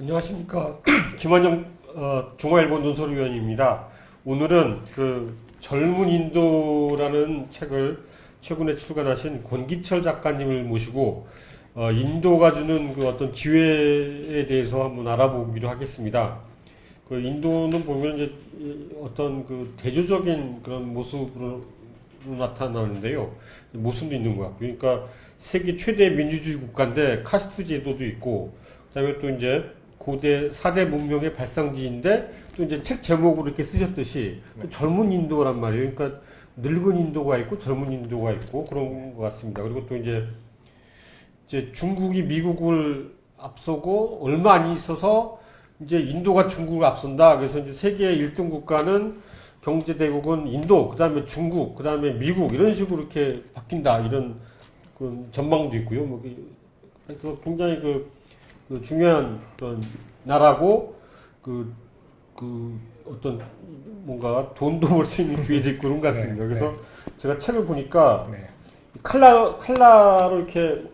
안녕하십니까. 김환영 중앙일보 논설위원입니다. 오늘은 그 젊은 인도라는 책을 최근에 출간하신 권기철 작가님을 모시고 인도가 주는 그 어떤 기회에 대해서 한번 알아보기로 하겠습니다. 그 인도는 보면 이제 어떤 그 대조적인 그런 모습으로 나타나는데요. 모순도 있는 것 같고요. 그러니까 세계 최대 민주주의 국가인데 카스트 제도도 있고, 그다음에 또 이제 고대 4대 문명의 발상지인데 또 이제 책 제목으로 이렇게 쓰셨듯이 또 젊은 인도란 말이에요. 그러니까 늙은 인도가 있고 젊은 인도가 있고 그런 것 같습니다. 그리고 또 이제 중국이 미국을 앞서고 얼마 안 있어서 이제 인도가 중국을 앞선다. 그래서 이제 세계 1등 국가는 경제 대국은 인도, 그 다음에 중국, 그 다음에 미국 이런 식으로 이렇게 바뀐다. 이런 그 전망도 있고요. 그래서 굉장히 그 중요한 그런 나라고 어떤 뭔가 돈도 벌 수 있는 기회도 있고 그런 것 같습니다. 그래서 제가 책을 보니까 칼라로 이렇게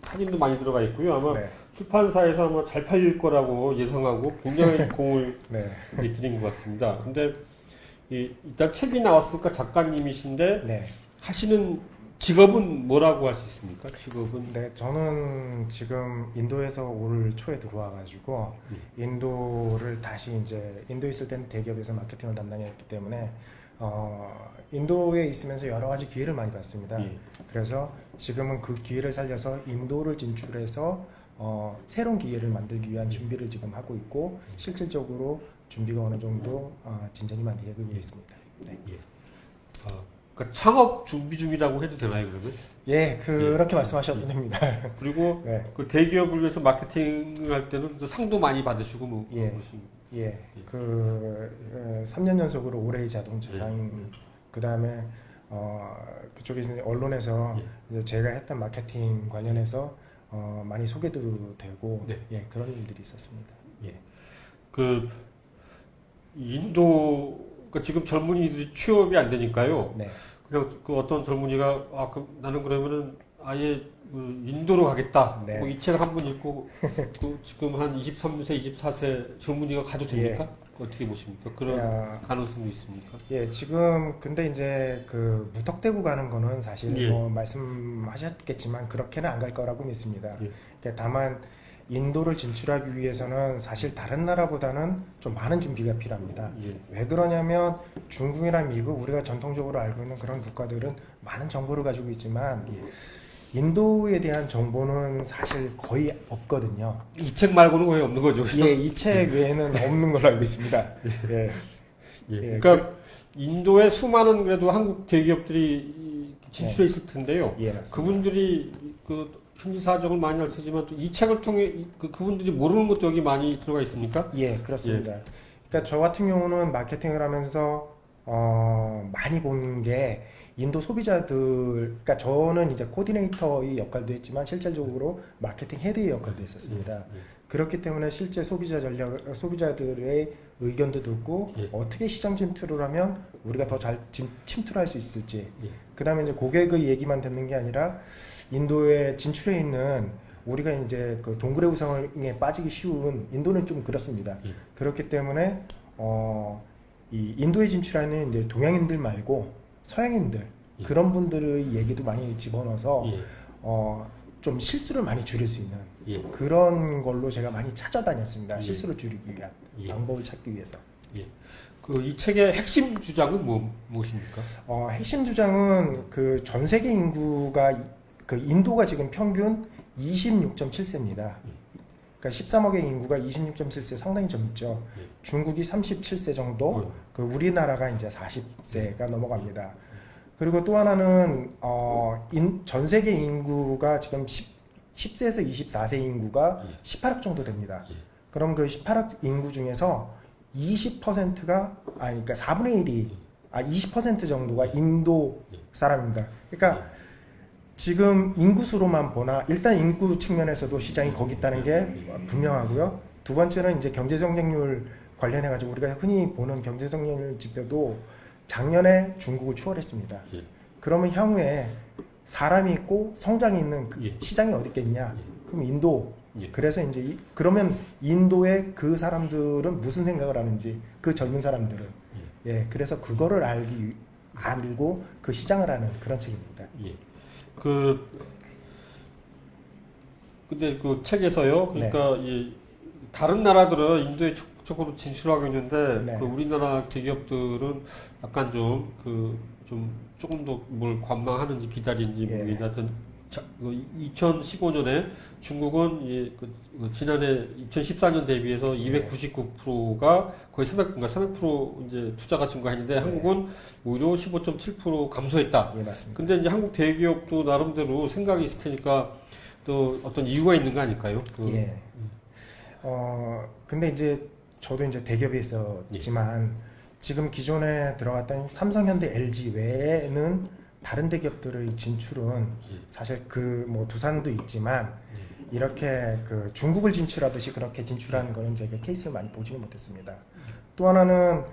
사진도 많이 들어가 있고요. 아마 출판사에서 아마 잘 팔릴 거라고 예상하고 굉장히 공을 들인 것 같습니다. 근데 일단 책이 나왔으니까 작가님이신데 하시는 직업은 뭐라고 할 수 있습니까? 직업은? 네, 저는 지금 인도에서 올 초에 들어와가지고 인도를 다시 이제 인도에 있을 때는 대기업에서 마케팅을 담당했기 때문에 인도에 있으면서 여러 가지 기회를 많이 봤습니다. 그래서 지금은 그 기회를 살려서 인도를 진출해서 새로운 기회를 만들기 위한 준비를 지금 하고 있고 실질적으로 준비가 어느 정도 진전이 많이 되고 있습니다. 네. 그러니까 창업 준비 중이라고 해도 되나요, 그러면? 예, 그렇게 말씀하셔도 됩니다. 그리고 그 대기업을 위해서 마케팅을 할 때는 또 상도 많이 받으시고 뭐 그런 것이. 3년 연속으로 올해의 자동차상, 그 다음에 그쪽에서 언론에서 이제 제가 했던 마케팅 관련해서 많이 소개도 되고 그런 일들이 있었습니다. 그 인도 지금 젊은이들이 취업이 안 되니까요. 그냥 그 어떤 젊은이가 나는 그러면은 아예 인도로 가겠다. 뭐 이 책을 한번 읽고 지금 한 23세, 24세 젊은이가 가도 됩니까? 어떻게 보십니까? 그런 가능성도 있습니까? 지금 근데 이제 그 무턱대고 가는 거는 사실 뭐 말씀하셨겠지만 그렇게는 안 갈 거라고 믿습니다. 다만 인도를 진출하기 위해서는 사실 다른 나라보다는 좀 많은 준비가 필요합니다. 왜 그러냐면 중국이나 미국, 우리가 전통적으로 알고 있는 그런 국가들은 많은 정보를 가지고 있지만 인도에 대한 정보는 사실 거의 없거든요. 이 책 말고는 거의 없는 거죠. 이 책 외에는 없는 걸로 알고 있습니다. 그러니까 인도에 수많은 그래도 한국 대기업들이 진출해 있을 텐데요. 그분들이 현지 사정을 많이 알 테지만 또 이 책을 통해 그분들이 모르는 것도 여기 많이 들어가 있습니까? 그렇습니다. 그러니까 저 같은 경우는 마케팅을 하면서 많이 본 게 인도 소비자들, 그러니까 저는 이제 코디네이터의 역할도 했지만 실질적으로 마케팅 헤드의 역할도 했었습니다. 그렇기 때문에 실제 소비자들의 의견도 듣고 어떻게 시장 침투를 하면 우리가 더 잘 침투를 할 수 있을지, 그 다음에 이제 고객의 얘기만 듣는 게 아니라 인도에 진출해 있는 우리가 이제 그 동굴의 우상에 빠지기 쉬운 인도는 좀 그렇습니다. 그렇기 때문에 이 인도에 진출하는 이제 동양인들 말고 서양인들 그런 분들의 얘기도 많이 집어넣어서 좀 실수를 많이 줄일 수 있는 그런 걸로 제가 많이 찾아다녔습니다. 실수를 줄이기 위한 방법을 찾기 위해서. 이 책의 핵심 주장은 무엇입니까? 핵심 주장은 그 전 세계 인구가 인도가 지금 평균 26.7세입니다. 그러니까 13억의 인구가 26.7세 상당히 젊죠. 중국이 37세 정도, 우리나라가 이제 40세가 넘어갑니다. 그리고 또 하나는 전 세계 인구가 지금 10세에서 24세 인구가 18억 정도 됩니다. 그럼 그 18억 인구 중에서 20%가 그러니까 4분의 1이 20% 정도가 인도 사람입니다. 그러니까 지금 인구수로만 보나 일단 인구 측면에서도 시장이 거기 있다는 게 분명하고요. 두 번째는 이제 경제 성장률 관련해 가지고 우리가 흔히 보는 경제 성장률 지표도 작년에 중국을 추월했습니다. 그러면 향후에 사람이 있고 성장이 있는 시장이 어디 있겠냐? 그럼 인도 예. 그래서 이제 그러면 인도의 그 사람들은 무슨 생각을 하는지 그 젊은 사람들은 예, 그래서 그거를 알고 그 시장을 하는 그런 책입니다. 예. 근데 그 책에서요. 그러니까 이 다른 나라들은 인도에 적극적으로 진출하고 있는데 네. 그 우리나라 대기업들은 약간 좀 조금 더 뭘 관망하는지 기다리는지 예. 모르겠는데 하여튼 2015년에 중국은 지난해 2014년 대비해서 299%가 거의 300% 이제 투자가 증가했는데 한국은 오히려 15.7% 감소했다. 예, 맞습니다. 근데 이제 한국 대기업도 나름대로 생각이 있을 테니까 또 어떤 이유가 있는 거 아닐까요? 예. 근데 이제 저도 이제 대기업에 있었지만 지금 기존에 들어갔던 삼성, 현대, LG 외에는 다른 대기업들의 진출은 사실 그 뭐 두산도 있지만 이렇게 그 중국을 진출하듯이 그렇게 진출하는 거는 제가 케이스를 많이 보지는 못했습니다. 또 하나는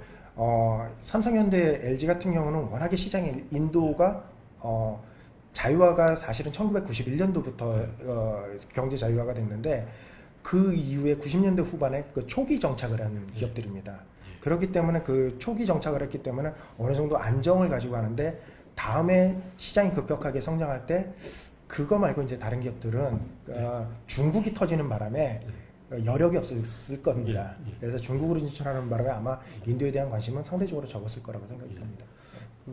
삼성, 현대, LG 같은 경우는 워낙에 시장이 인도가 자유화가 사실은 1991년도부터 경제 자유화가 됐는데 그 이후에 90년대 후반에 그 초기 정착을 한 기업들입니다. 그렇기 때문에 그 초기 정착을 했기 때문에 어느 정도 안정을 가지고 하는데 다음에 시장이 급격하게 성장할 때 그거 말고 이제 다른 기업들은 중국이 터지는 바람에 여력이 없었을 겁니다. 그래서 중국으로 진출하는 바람에 아마 인도에 대한 관심은 상대적으로 적었을 거라고 생각이 듭니다.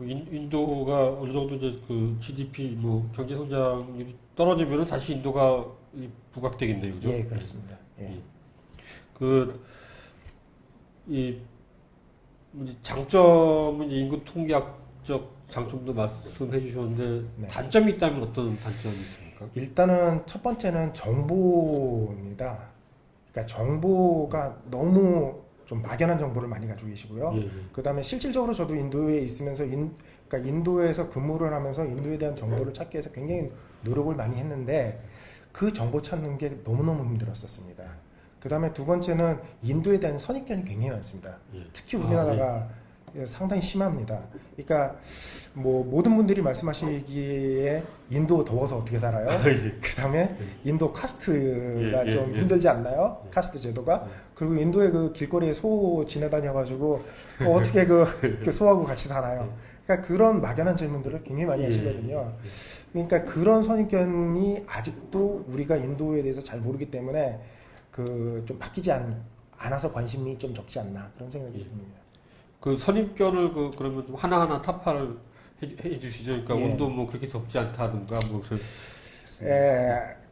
인도가 어느 정도 이제 그 GDP 뭐 경제 성장률이 떨어지면은 다시 인도가 부각되겠네요, 그죠? 예, 그렇습니다. 예. 이 장점은 이제 인구 통계학적 장점도 말씀해 주셨는데 네. 단점이 있다면 어떤 단점이 있습니까? 일단은 첫 번째는 정보입니다. 그러니까 정보가 너무 좀 막연한 정보를 많이 가지고 계시고요. 그다음에 실질적으로 저도 인도에 있으면서 그러니까 인도에서 근무를 하면서 인도에 대한 정보를 찾기 위해서 굉장히 노력을 많이 했는데 그 정보 찾는 게 너무너무 힘들었었습니다. 그다음에 두 번째는 인도에 대한 선입견이 굉장히 많습니다. 특히 우리나라가 상당히 심합니다. 그러니까 뭐 모든 분들이 말씀하시기에 인도 더워서 어떻게 살아요? 그다음에 인도 카스트가 좀 힘들지 않나요? 카스트 제도가. 그리고 인도의 그 길거리에 소 지나다녀가지고 어떻게 그 소하고 같이 사나요? 그러니까 그런 막연한 질문들을 굉장히 많이 하시거든요. 그러니까 그런 선입견이 아직도 우리가 인도에 대해서 잘 모르기 때문에 그 좀 바뀌지 않아서 관심이 좀 적지 않나 그런 생각이 듭니다. 그 선입견을 그러면 좀 하나하나 타파를 해 주시죠. 그러니까 예. 온도 뭐 그렇게 덥지 않다든가 뭐 그런.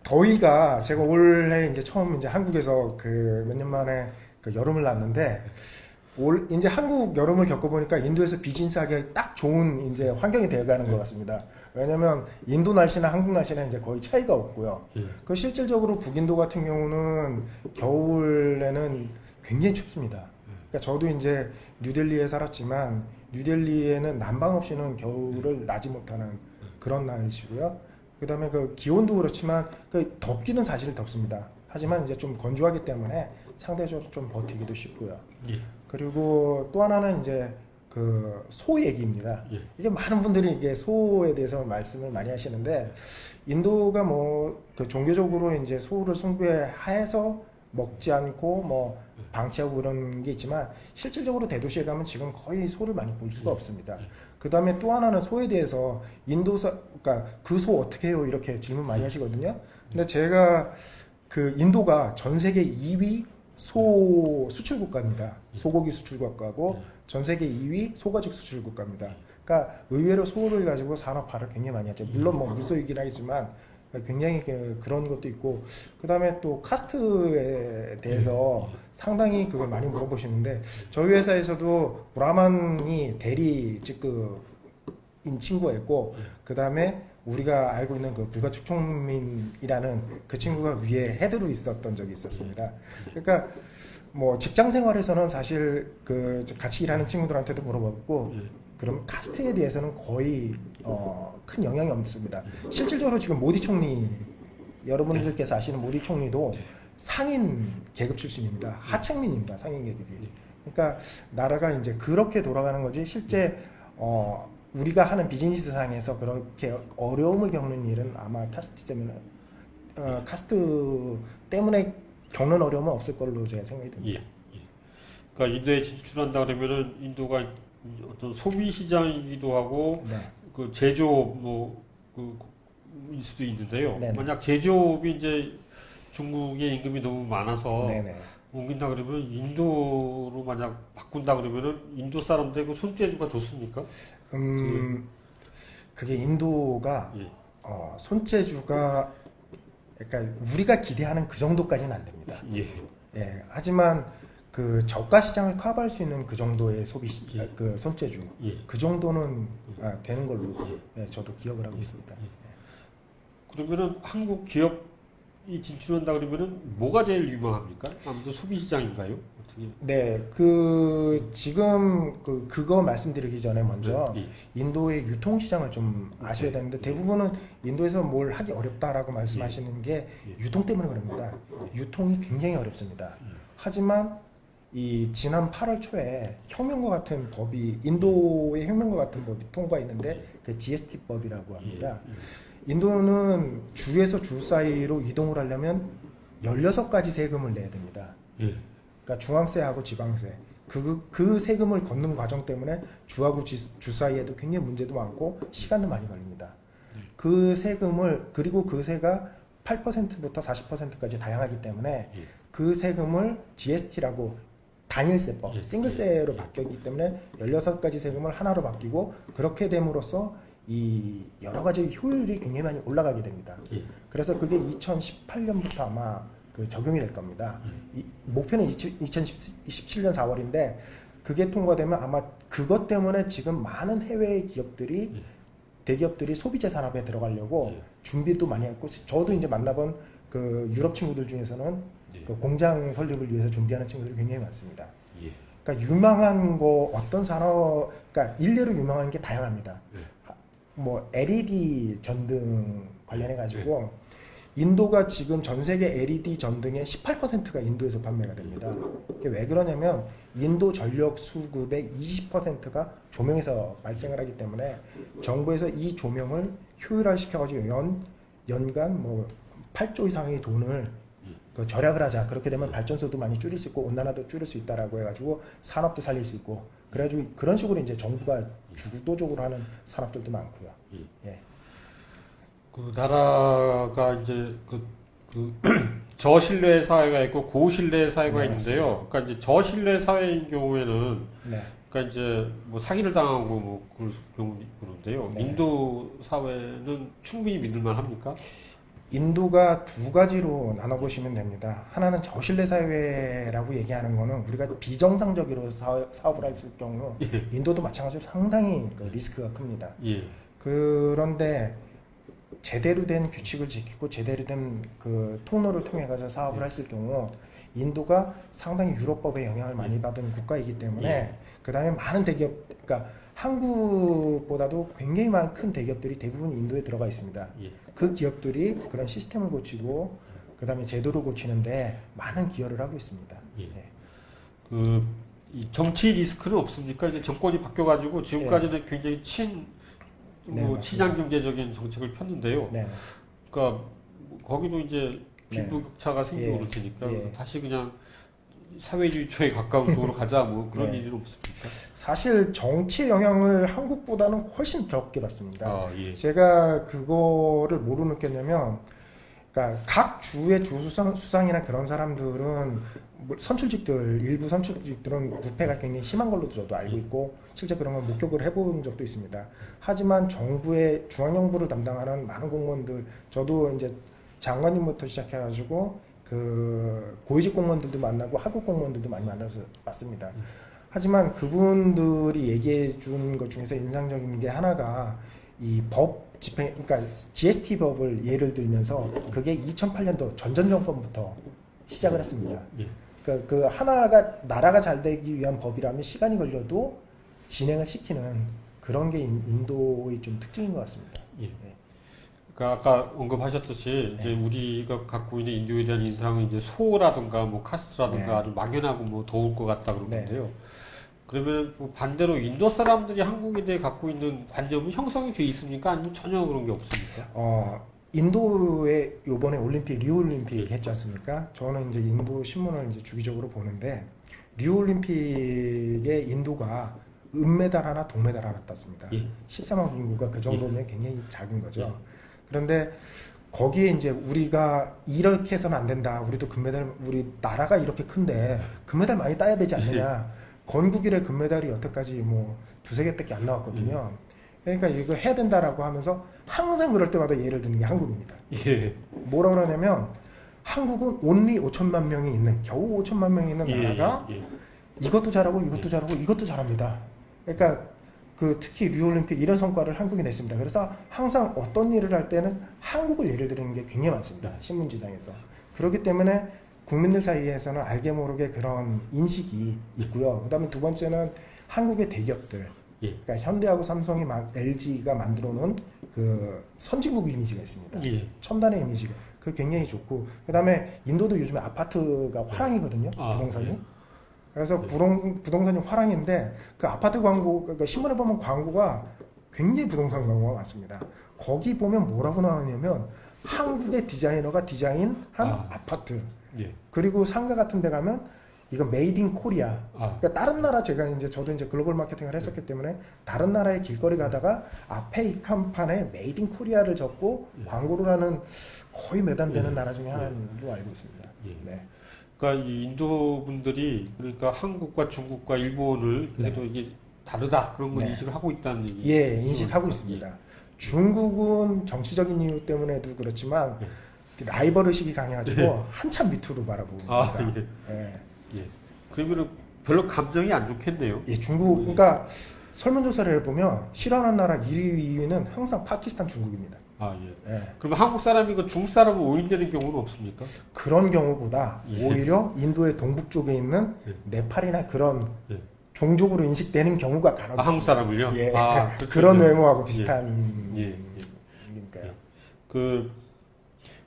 더위가 제가 올해 이제 처음 이제 한국에서 그 몇 년 만에 그 여름을 났는데 이제 한국 여름을 겪어보니까 인도에서 비즈니스하기 딱 좋은 이제 환경이 되어가는 것 같습니다. 왜냐면 인도 날씨나 한국 날씨는 이제 거의 차이가 없고요. 그 실질적으로 북인도 같은 경우는 겨울에는 굉장히 춥습니다. 그러니까 저도 이제 뉴델리에 살았지만 뉴델리에는 난방 없이는 겨울을 나지 못하는 그런 날씨고요. 그다음에 그 기온도 그렇지만 그 덥기는 사실 덥습니다. 하지만 이제 좀 건조하기 때문에 상대적으로 좀 버티기도 쉽고요. 그리고 또 하나는 이제 그 소 얘기입니다. 이게 많은 분들이 이게 소에 대해서 말씀을 많이 하시는데 인도가 뭐 그 종교적으로 이제 소를 숭배해서 먹지 않고 뭐 방치하고 그런 게 있지만 실질적으로 대도시에 가면 지금 거의 소를 많이 볼 수가 없습니다. 그 다음에 또 하나는 소에 대해서 그러니까 그 소 어떻게 해요? 이렇게 질문 많이 하시거든요. 근데 제가 그 인도가 전 세계 2위 소 수출 국가입니다. 소고기 수출 국가고 전 세계 2위 소가죽 수출 국가입니다. 그러니까 의외로 소를 가지고 산업화를 굉장히 많이 하죠. 물론 뭐 물소이긴 하지만 굉장히 그런 것도 있고 그다음에 또 카스트에 대해서 상당히 그걸 많이 물어보시는데 저희 회사에서도 브라만이 대리 직급인 친구가 있고 그다음에 우리가 알고 있는 그 불가축총민이라는 그 친구가 위에 헤드로 있었던 적이 있었습니다. 그러니까 뭐 직장 생활에서는 사실 그 같이 일하는 친구들한테도 물어봤고 그럼 카스트에 대해서는 거의 큰 영향이 없습니다. 실질적으로 지금 모디 총리 여러분들께서 아시는 모디 총리도 상인 계급 출신입니다. 하층민입니다. 상인 계급이. 그러니까 나라가 이제 그렇게 돌아가는 거지 실제 우리가 하는 비즈니스 상에서 그렇게 어려움을 겪는 일은 아마 카스트 때문에 카스트 때문에 겪는 어려움은 없을 걸로 제가 생각이 듭니다. 예. 그러니까 인도에 진출한다 그러면은 인도가 어떤 소비 시장이기도 하고 네. 그 제조업 일 수도 있는데요. 네네. 만약 제조업이 이제 중국의 임금이 너무 많아서 네네. 옮긴다 그러면 인도로 만약 바꾼다 그러면은 인도 사람들 그 손재주가 좋습니까? 그게 인도가 예. 손재주가 그러니까 우리가 기대하는 그 정도까지는 안 됩니다. 예. 예, 하지만 그 저가 시장을 커버할 수 있는 그 정도의 예. 그 손재주, 예. 그 정도는 되는 걸로 저도 기억을 하고 있습니다. 그러면은 한국 기업이 진출한다 그러면은 뭐가 제일 유명합니까? 아무래도 소비 시장인가요? 어떻게? 네, 그 지금 그거 말씀드리기 전에 먼저 예. 인도의 유통 시장을 좀 아셔야 되는데 대부분은 인도에서 뭘 하기 어렵다라고 말씀하시는 게 예. 유통 때문에 그럽니다. 유통이 굉장히 어렵습니다. 하지만 이 지난 8월 초에 혁명과 같은 법이 인도의 혁명과 같은 법이 통과했는데 그 GST법이라고 합니다. 인도는 주에서 주 사이로 이동을 하려면 16가지 세금을 내야 됩니다. 예. 그러니까 중앙세하고 지방세 그 세금을 걷는 과정 때문에 주하고 주 사이에도 굉장히 문제도 많고 시간도 많이 걸립니다. 그 세금을 그리고 그 세가 8%부터 40%까지 다양하기 때문에 예. 그 세금을 GST라고 단일세법, 예. 싱글세로 바뀌었기 때문에 16가지 세금을 하나로 바뀌고 그렇게 됨으로써 이 여러 가지 효율이 굉장히 많이 올라가게 됩니다. 예. 그래서 그게 2018년부터 아마 그 적용이 될 겁니다. 목표는 2027년 4월인데 그게 통과되면 아마 그것 때문에 지금 많은 해외 기업들이 대기업들이 소비재 산업에 들어가려고 준비도 많이 했고 저도 이제 만나본 그 유럽 친구들 중에서는 그 공장 설립을 위해서 준비하는 친구들이 굉장히 많습니다. 예. 그러니까 유명한 거 어떤 산업, 그러니까 일례로 유명한 게 다양합니다. 뭐 LED 전등 관련해 가지고 인도가 지금 전 세계 LED 전등의 18%가 인도에서 판매가 됩니다. 그게 왜 그러냐면 인도 전력 수급의 20%가 조명에서 발생을 하기 때문에 정부에서 이 조명을 효율화시켜 가지고 연간 뭐 8조 이상의 돈을 그 절약을 하자. 그렇게 되면 발전소도 많이 줄일 수 있고 온난화도 줄일 수 있다라고 해가지고 산업도 살릴 수 있고 그래가지고 그런 식으로 이제 정부가 주도적으로 하는 산업들도 많고요. 예. 그 나라가 이제 저신뢰 사회가 있고 고신뢰 사회가 네, 있는데요. 그러니까 이제 저신뢰 사회인 경우에는 네. 그러니까 이제 뭐 사기를 당하고 뭐 그럴 경우도 있고 그런데요. 네. 인도 사회는 충분히 믿을만 합니까? 인도가 두 가지로 나눠보시면 됩니다. 하나는 저신뢰 사회라고 얘기하는 거는 우리가 비정상적으로 사업을 했을 경우 인도도 마찬가지로 상당히 그 리스크가 큽니다. 예. 그런데 제대로 된 규칙을 지키고 제대로 된 그 통로를 통해 가지고 사업을 했을 경우 인도가 상당히 유럽법에 영향을 많이 받은 국가이기 때문에 그 다음에 많은 대기업, 그러니까 한국보다도 굉장히 많은 큰 대기업들이 대부분 인도에 들어가 있습니다. 예. 그 기업들이 그런 시스템을 고치고 그 다음에 제도를 고치는데 많은 기여를 하고 있습니다. 예. 네. 이 정치 리스크는 없습니까? 이제 정권이 바뀌어가지고 지금까지는 굉장히 맞습니다. 친양 경제적인 정책을 폈는데요. 네. 그러니까 거기도 이제 빈부격차가 생기고 예. 그럴 테니까 예. 다시 그냥 사회주의 쪽에 가까운 쪽으로 가자 뭐 그런 네. 일은 없습니까? 사실 정치의 영향을 한국보다는 훨씬 적게 받습니다. 아, 예. 제가 그거를 뭐로 느꼈냐면, 그러니까 각 주의 주수상이나 그런 사람들은 뭐 일부 선출직들은 부패가 굉장히 심한 걸로도 저도 알고 있고 실제 그런 걸 목격을 해본 적도 있습니다. 하지만 정부의 중앙정부를 담당하는 많은 공무원들, 저도 이제 장관님부터 시작해가지고 그 고위직 공무원들도 만나고 하급 공무원들도 많이 만나서 봤습니다. 하지만 그분들이 얘기해 준 것 중에서 인상적인 게 하나가 이 법 집행, 그러니까 GST 법을 예를 들면서 그게 2008년도 전전 정권부터 시작을 했습니다. 예. 그 하나가 나라가 잘 되기 위한 법이라면 시간이 걸려도 진행을 시키는 그런 게 인도의 좀 특징인 것 같습니다. 예. 네. 그러니까 아까 언급하셨듯이 이제 우리가 갖고 있는 인도에 대한 인상은 이제 소라든가 뭐 카스트라든가 네. 아주 막연하고 뭐 더울 것 같다 그런 네. 건데요. 그러면 뭐 반대로 인도 사람들이 한국에 대해 갖고 있는 관념은 형성이 돼 있습니까? 아니면 전혀 그런 게 없습니까? 인도에 요번에 올림픽 리우 올림픽 했지 않습니까? 저는 이제 인도 신문을 이제 주기적으로 보는데 리우 올림픽에 인도가 은메달 하나, 동메달 하나 땄습니다. 예. 13억 인구가 그 정도면 예. 굉장히 작은 거죠. 예. 그런데 거기에 이제 우리가 이렇게 해서는 안 된다. 우리도 금메달, 우리 나라가 이렇게 큰데 금메달 많이 따야 되지 않느냐. 건국 이래 금메달이 여태까지 뭐 두세 개밖에 안 나왔거든요. 그러니까 이거 해야 된다라고 하면서 항상 그럴 때마다 예를 드는 게 한국입니다. 예. 뭐라고 그러냐면 한국은 온리 5천만 명이 있는, 겨우 5천만 명이 있는 나라가 예. 이것도 잘하고 이것도 잘하고 이것도 잘합니다. 그러니까 그 특히 리우올림픽 이런 성과를 한국이 냈습니다. 그래서 항상 어떤 일을 할 때는 한국을 예를 드는 게 굉장히 많습니다. 신문지상에서. 그렇기 때문에 국민들 사이에서는 알게 모르게 그런 인식이 있고요. 그다음에 두 번째는 한국의 대기업들, 예. 그러니까 현대하고 삼성이 LG가 만들어 놓은 그 선진국 이미지가 있습니다. 예. 첨단의 이미지가 그 굉장히 좋고, 그다음에 인도도 요즘에 아파트가 화랑이거든요. 부동산이. 예. 그래서 네. 부동산이 화랑인데 그 아파트 광고, 그러니까 신문에 보면 광고가 굉장히 부동산 광고가 많습니다. 거기 보면 뭐라고 나오냐면 한국의 디자이너가 디자인한 아파트. 예. 그리고 상가 같은 데 가면 이거 메이드 인 코리아. 아. 그러니까 다른 나라, 제가 이제 저도 이제 글로벌 마케팅을 했었기 때문에 다른 나라의 길거리 가다가 앞에 이 간판에 메이드 인 코리아를 적고 광고를 하는 거의 몇 안 되는 나라 중에 하나로 알고 있습니다. 예. 네. 그러니까 이 인도 분들이 그러니까 한국과 중국과 일본을 그래도 이게 다르다 그런 걸 네. 인식을 하고 있다는 얘기. 예, 인식하고 있습니다. 중국은 정치적인 이유 때문에도 그렇지만 라이벌 의식이 강해가지고 한참 밑으로 바라보고 있습니다. 예. 예. 예. 그러면은 별로 감정이 안 좋겠네요. 예, 중국, 그러니까 설문조사를 해보면 싫어하는 나라 1위, 2위는 항상 파키스탄, 중국입니다. 예. 예. 그러면 한국 사람이고 중국 사람은 오인되는 경우는 없습니까? 그런 경우보다 예. 오히려 인도의 동북 쪽에 있는 예. 네팔이나 그런 예. 종족으로 인식되는 경우가 간혹 한국 있습니다. 사람을요? 예. 그렇죠. 그런 예. 외모하고 비슷한 예. 예. 그러니까요.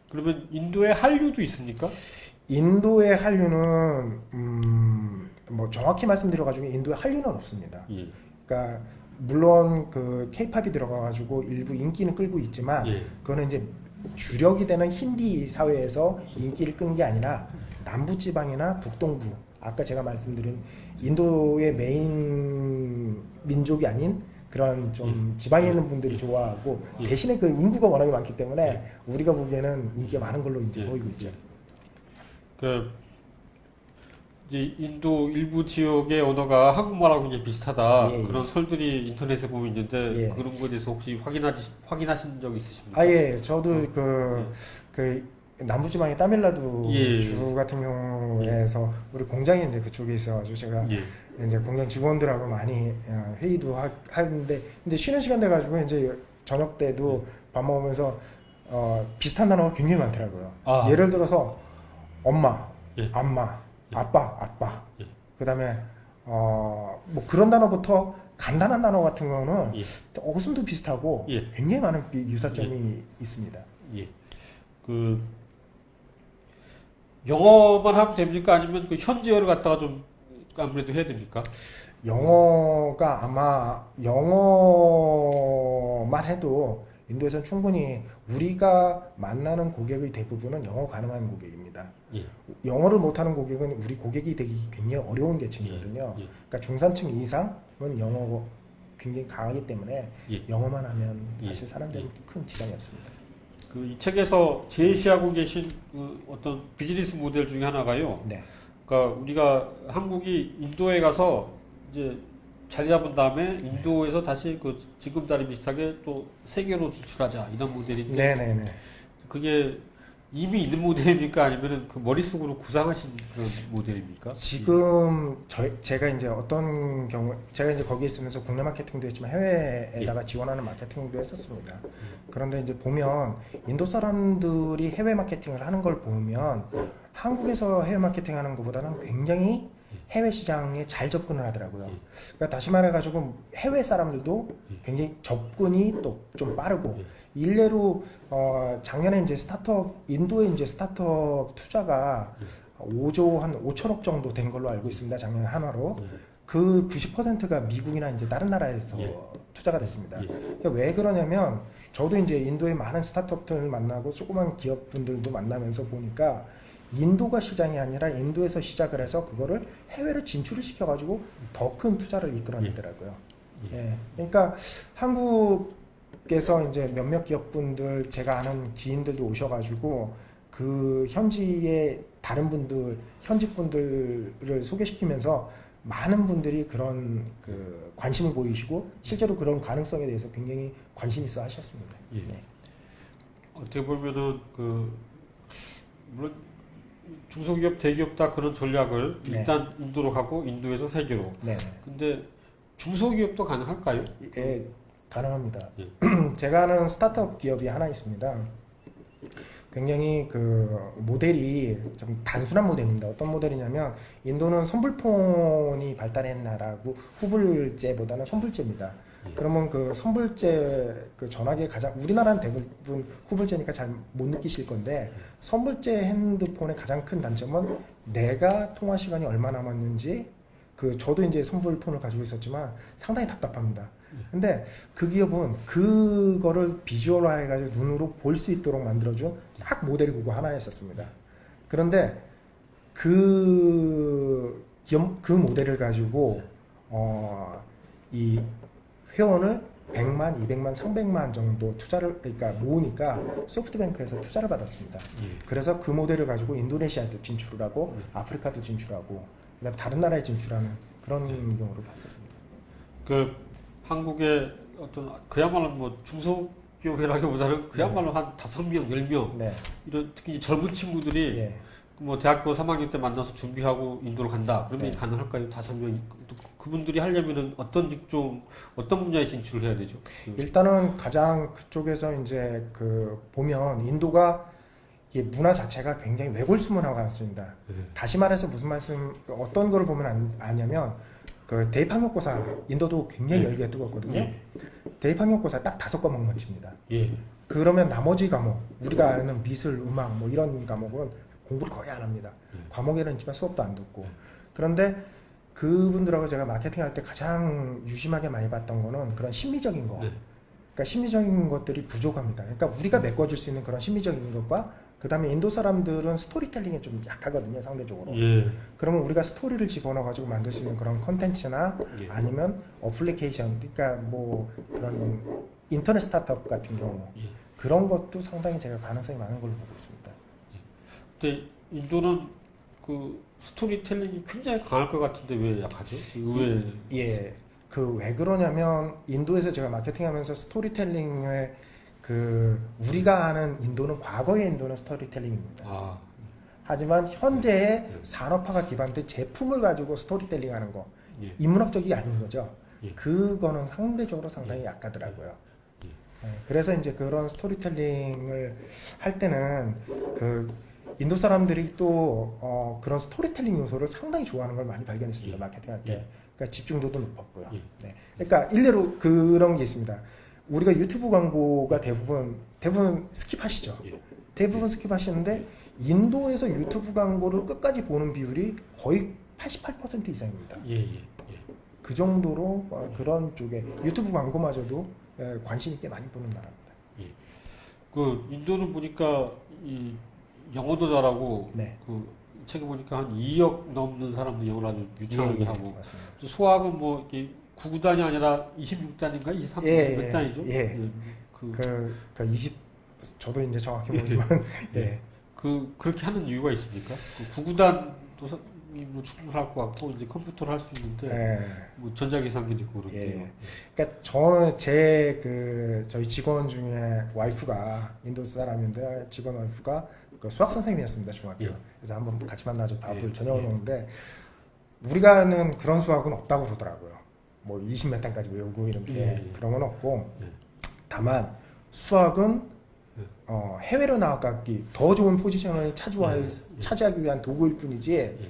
그러면 인도에 한류도 있습니까? 인도의 한류는 뭐 정확히 말씀드려가지고 인도의 한류는 없습니다. 예. 그러니까 물론 그 K-팝이 들어가가지고 일부 인기는 끌고 있지만 예. 그거는 이제 주력이 되는 힌디 사회에서 인기를 끈 게 아니라 남부지방이나 북동부, 아까 제가 말씀드린 인도의 메인 민족이 아닌 그런 좀 지방에 있는 분들이 좋아하고 예. 대신에 그 인구가 워낙에 많기 때문에 우리가 보기에는 인기가 많은 걸로 이제 예. 보이고 있죠. 이제 인도 일부 지역의 언어가 한국말하고 이제 비슷하다 예, 예. 그런 설들이 인터넷에 보면 있는데 예. 그런 거에 대해서 혹시 확인하신 적 있으십니까? 예, 저도 그 남부지방의 타밀나두 예. 주 같은 경우에서 우리 공장이 이제 그쪽에 있어가지고 제가 예. 이제 공장 직원들하고 많이 회의도 하는데 이제 쉬는 시간 돼가지고 이제 저녁 때도 밥 먹으면서 비슷한 단어가 굉장히 많더라고요. 예를 들어서 엄마, 예. 엄마, 아빠, 예. 그다음에 뭐 그런 단어부터 간단한 단어 같은 거는 예. 어순도 비슷하고 예. 굉장히 많은 유사점이 있습니다. 예. 그 영어만 하면 됩니까? 아니면 그 현지어를 갖다가 좀 아무래도 해야 됩니까? 영어가 아마 영어만 해도 인도에서는 충분히 우리가 만나는 고객의 대부분은 영어 가능한 고객입니다. 예. 영어를 못하는 고객은 우리 고객이 되기 굉장히 어려운 계층이거든요. 예. 그러니까 중산층 이상은 영어 굉장히 강하기 때문에 예. 영어만 하면 예. 사실 사는 데는 큰 지장이 없습니다. 그 이 책에서 제시하고 계신 그 어떤 비즈니스 모델 중에 하나가요. 네. 그러니까 우리가 한국이 인도에 가서 이제 자리 잡은 다음에 인도에서 다시 그 지금다리 비슷하게 또 세계로 진출하자 이런 모델인데 네네네. 그게 이미 있는 모델입니까? 아니면은 그 머릿속으로 구상하신 그런 모델입니까? 지금 제가 이제 어떤 경우 제가 이제 거기에 있으면서 국내 마케팅도 했지만 해외에다가 지원하는 마케팅도 했었습니다. 그런데 이제 보면 인도 사람들이 해외 마케팅을 하는 걸 보면 한국에서 해외 마케팅하는 것보다는 굉장히 해외 시장에 잘 접근을 하더라고요. 그러니까 다시 말해가지고 해외 사람들도 굉장히 접근이 또 좀 빠르고 일례로 작년에 이제 인도의 이제 스타트업 투자가 5조 한 5천억 정도 된 걸로 알고 있습니다. 작년 한화로. 그 90%가 미국이나 이제 다른 나라에서 예. 투자가 됐습니다. 예. 그러니까 왜 그러냐면 저도 이제 인도의 많은 스타트업들을 만나고 조그만 기업분들도 만나면서 보니까 인도가 시장이 아니라 인도에서 시작을 해서 그거를 해외로 진출을 시켜가지고 더 큰 투자를 이끌어내더라고요. 예. 그러니까 한국에서 이제 몇몇 기업분들 제가 아는 지인들도 오셔가지고 그 현지의 다른 분들, 현지 분들을 소개시키면서 많은 분들이 그런 그 관심을 보이시고 실제로 그런 가능성에 대해서 굉장히 관심 있어 하셨습니다. 예. 네. 어떻게 보면은 그 물론 중소기업, 대기업 다 그런 전략을 네. 일단 인도로 가고 인도에서 세계로. 네. 근데 중소기업도 가능할까요? 예, 가능합니다. 예. 제가 아는 스타트업 기업이 하나 있습니다. 굉장히 그 모델이 좀 단순한 모델입니다. 어떤 모델이냐면 인도는 선불폰이 발달한 나라고 후불제보다는 선불제입니다. 예. 그러면 그 선불제 그 전화기에 가장 우리나라는 대부분 후불제니까 잘 못 느끼실 건데 선불제 핸드폰의 가장 큰 단점은 내가 통화 시간이 얼마 남았는지 그 저도 이제 선불폰을 가지고 있었지만 상당히 답답합니다. 근데 그 기업은 그거를 비주얼화 해가지고 눈으로 볼 수 있도록 만들어준 딱 모델이 그거 하나였었습니다. 그런데 그 모델을 가지고 이 회원을 100만, 200만, 300만 정도 투자를 그러니까 모으니까 소프트뱅크에서 투자를 받았습니다. 예. 그래서 그 모델을 가지고 인도네시아도 진출을 하고 아프리카도 진출하고 그다음에 다른 나라에 진출하는 그런 경우를 봤었습니다. 그 한국의 어떤 그야말로 뭐 중소기업이라기보다는 그야말로 한 5명, 10명 네. 이런 특히 이제 젊은 친구들이 예. 뭐 대학교 3학년 때 만나서 준비하고 인도로 간다. 그러면 네. 가능할까요? 5명. 그분들이 하려면은 어떤 직종, 어떤 분야에 진출을 해야 되죠? 일단은 가장 그쪽에서 이제 그 보면 인도가 이게 문화 자체가 굉장히 외골수문화가 많습니다. 네. 다시 말해서 무슨 말씀 어떤 거를 보면 아냐면 그 대입학력고사 인도도 굉장히 네. 열기가 뜨겁거든요. 예. 대입학력고사 딱 5과목만 칩니다. 예. 그러면 나머지 과목 우리가 아는 미술, 음악 뭐 이런 과목은 공부를 거의 안 합니다. 과목에는 있지만 수업도 안 듣고. 그런데 그분들하고 제가 마케팅할 때 가장 유심하게 많이 봤던 거는 그런 심리적인 거. 네. 그러니까 심리적인 것들이 부족합니다. 그러니까 우리가 메꿔줄 수 있는 그런 심리적인 것과 그 다음에 인도 사람들은 스토리텔링에 좀 약하거든요, 상대적으로. 예. 그러면 우리가 스토리를 집어넣어가지고 만들 수 있는 그런 컨텐츠나 예. 아니면 어플리케이션, 그러니까 뭐 그런 인터넷 스타트업 같은 경우 예. 그런 것도 상당히 제가 가능성이 많은 걸로 보고 있습니다. 근데 인도는 그 스토리텔링이 굉장히 강할 것 같은데 왜 약하죠? 의외. 예, 그 왜 그러냐면 인도에서 제가 마케팅하면서 스토리텔링의 그 우리가 아는 인도는 과거의 인도는 스토리텔링입니다. 아. 하지만 현재의 예. 산업화가 기반된 제품을 가지고 스토리텔링하는 거 예. 인문학적이 아닌 거죠. 예. 그거는 상대적으로 상당히 약하더라고요. 네, 그래서 이제 그런 스토리텔링을 할 때는 그 인도 사람들이 또 그런 스토리텔링 요소를 상당히 좋아하는 걸 많이 발견했습니다. 예. 마케팅할 때. 예. 그러니까 집중도도 높았고요. 예. 네. 그러니까 일례로 그런 게 있습니다. 우리가 유튜브 광고가 대부분 스킵하시죠. 예. 대부분 스킵하시는데 인도에서 유튜브 광고를 끝까지 보는 비율이 거의 88% 이상입니다. 예. 예. 예. 그 정도로 그런 쪽에 유튜브 광고마저도 관심이 꽤 많이 보는 나라입니다. 그 인도는 보니까 이 영어도 잘하고 네. 그 책에 보니까 한 2억 넘는 사람도 영어를 아주 유창하게 하고 맞습니다. 또 수학은 뭐 이게 9단이 아니라 26단인가 23, 예, 몇 단이죠? 예. 그 20, 저도 이제 정확히 모르지만, 예. 그렇게 하는 이유가 있습니까? 그 9구단도 뭐 충분할 것 같고 이제 컴퓨터를 할 수 있는데 예. 뭐 전자계산기도 있고 그런데요. 예. 그러니까 저는 저희 직원 중에 와이프가 인도 사람인데 직원 와이프가 그 수학 선생님이었습니다, 중학교. 예. 그래서 한번 같이 만나서 밥을 예. 저녁을 예. 먹는데 우리가 아는 그런 수학은 없다고 그러더라고요. 뭐 20몇 단까지 외우고 이렇게 예. 그런 건 없고 예. 다만 수학은 예. 해외로 나아가기 더 좋은 포지션을 예. 차지하기 위한 도구일 뿐이지.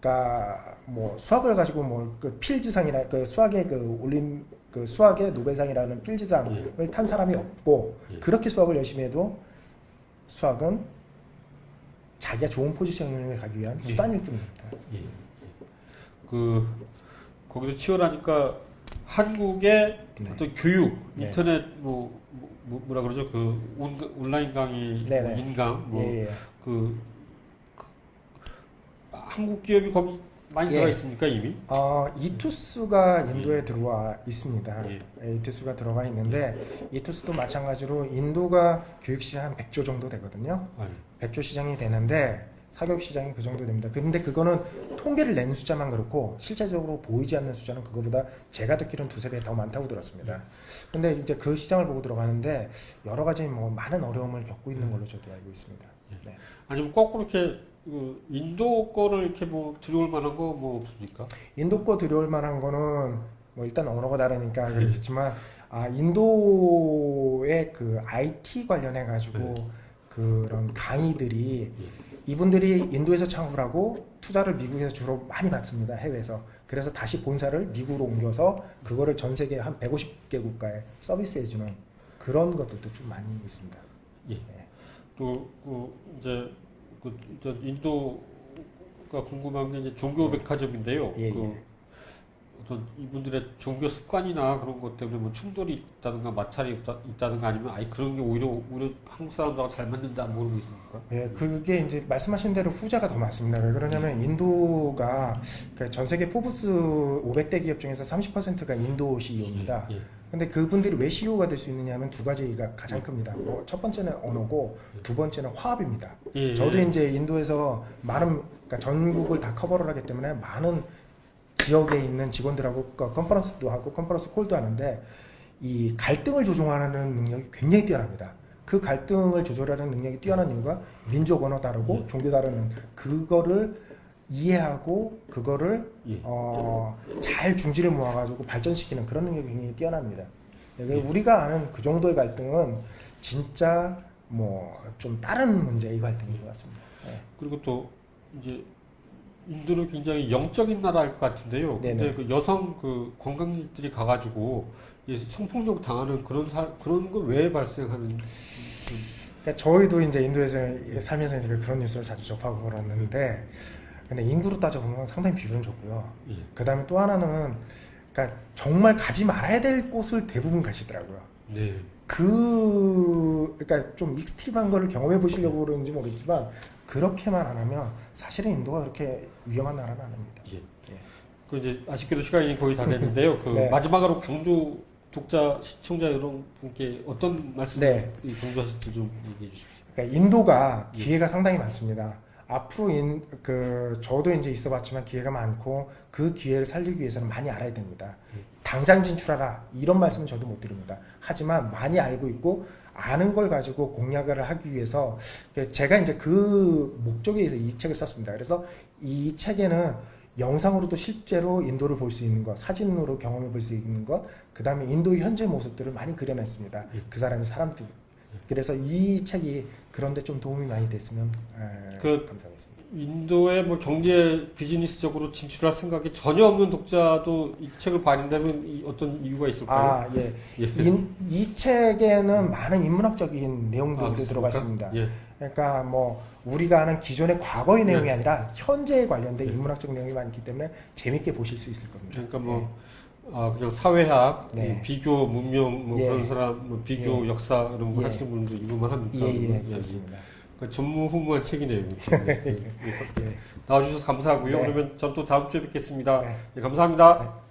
그러니까 뭐 수학을 가지고 뭐 그 필즈상이나 그 수학의 그 수학의 노벨상이라는 필즈상을 탄 사람이 없고 예. 그렇게 수학을 열심히 해도 수학은 자기가 좋은 포지션에 가기 위한 예. 수단일 뿐입니다. 예. 그 거기서 치열하니까 한국의 네. 어떤 교육, 네. 인터넷 뭐라 그러죠? 그 온라인 강의, 네네. 뭐 인강, 예, 예. 그 한국 기업이 거기 많이 예. 들어가 있습니까 이미? 이투스가 인도에 들어와 있습니다. 예. 이투스가 들어가 있는데 이투스도 마찬가지로 인도가 교육시장 한 100조 정도 되거든요. 아니, 100조 시장이 되는데 사교육 시장이 그 정도 됩니다. 근데 그거는 통계를 낸 숫자만 그렇고 실제적으로 보이지 않는 숫자는 그거보다 제가 듣기로는 두세 배 더 많다고 들었습니다. 근데 이제 그 시장을 보고 들어가는데 여러 가지 뭐 많은 어려움을 겪고 있는 걸로 저도 알고 있습니다. 네. 아니면 거꾸로 이렇게 그 인도 거를 이렇게 뭐 들여올 만한 거 뭐 없습니까? 인도 거 들여올 만한 거는 뭐 일단 언어가 다르니까 그렇겠지만 인도의 그 IT 관련해 가지고 그런 강의들이 이분들이 인도에서 창업을 하고 투자를 미국에서 주로 많이 받습니다. 해외에서. 그래서 다시 본사를 미국으로 옮겨서 그거를 전 세계 한 150개 국가에 서비스해주는 그런 것들도 좀 많이 있습니다. 예. 네. 또 이제 인도가 궁금한 게 이제 종교 백화점인데요. 예, 그 예. 어떤 이분들의 종교 습관이나 그런 것 때문에 뭐 충돌이 있다든가 마찰이 있다든가 아니면 아예 그런 게 오히려 한국 사람들하고 잘 맞는다 모르고 있습니까? 예, 그게 이제 말씀하신 대로 후자가 더 많습니다. 왜 그러냐면 인도가 그전 세계 포브스 500대 기업 중에서 30%가 인도 CEO입니다. 예. 근데 그분들이 왜 CEO가 될 수 있느냐 하면 두 가지가 가장 큽니다. 뭐 첫 번째는 언어고 두 번째는 화합입니다. 예. 저도 이제 인도에서 많은 그러니까 전국을 다 커버를 하기 때문에 많은 지역에 있는 직원들하고 컨퍼런스도 하고 컨퍼런스 콜도 하는데 이 갈등을 조종하는 능력이 굉장히 뛰어납니다. 그 갈등을 조절하는 능력이 뛰어난 이유가 민족 언어 다르고 종교 다르는 그거를 이해하고 그거를 예. 잘 중지를 모아가지고 발전시키는 그런 능력이 굉장히 뛰어납니다. 우리가 아는 그 정도의 갈등은 진짜 뭐 좀 다른 문제의 갈등인 것 같습니다. 네. 그리고 또 이제 인도는 굉장히 영적인 나라일 것 같은데요. 근데 네네. 그 여성 그 관광객들이 가가지고 이 성폭력 당하는 그런 거 왜 발생하는? 그러니까 저희도 이제 인도에서 살면서 이제 그런 뉴스를 자주 접하고 그러는데, 근데 인구로 따져보면 상당히 비율은 좋고요. 예. 그 다음에 또 하나는, 그러니까 정말 가지 말아야 될 곳을 대부분 가시더라고요. 네. 그러니까 좀 익스트림한 거를 경험해 보시려고 그러는지 모르겠지만, 그렇게만 안 하면 사실은 인도가 그렇게 위험한 나라는 아닙니다. 예. 예. 그 이제 아쉽게도 시간이 거의 다 됐는데요. 그 네. 마지막으로 강조 독자 시청자 여러분께 어떤 말씀을 네. 강조하실지 좀 얘기해 주십시오. 그러니까 인도가 기회가 상당히 많습니다. 앞으로 저도 이제 있어봤지만 기회가 많고 그 기회를 살리기 위해서는 많이 알아야 됩니다. 당장 진출하라 이런 말씀은 저도 못 드립니다. 하지만 많이 알고 있고 아는 걸 가지고 공략을 하기 위해서 제가 이제 그 목적에 의해서 이 책을 썼습니다. 그래서 이 책에는 영상으로도 실제로 인도를 볼 수 있는 것, 사진으로 경험해 볼 수 있는 것, 그 다음에 인도의 현재 모습들을 많이 그려냈습니다. 그 사람의 사람들. 그래서 이 책이 그런데 좀 도움이 많이 됐으면 감사하겠습니다. 인도의 뭐 경제 비즈니스적으로 진출할 생각이 전혀 없는 독자도 이 책을 봐야된다면 어떤 이유가 있을까요? 예. 예. 이 책에는 많은 인문학적인 내용들이 그렇습니까? 들어가 있습니다. 예. 그러니까 뭐 우리가 아는 기존의 과거의 내용이 예. 아니라 현재에 관련된 인문학적 내용이 많기 때문에 재밌게 보실 수 있을 겁니다. 그러니까 뭐 그냥 사회학, 네. 비교, 문명 뭐 예. 그런 사람, 뭐 비교, 예. 역사 이런 거 예. 하시는 분도 읽을만 합니까? 그렇습니다. 그러니까 전무후무한 책이네요. 예. 나와주셔서 감사하고요. 네. 그러면 전 또 다음 주에 뵙겠습니다. 네. 네, 감사합니다. 네.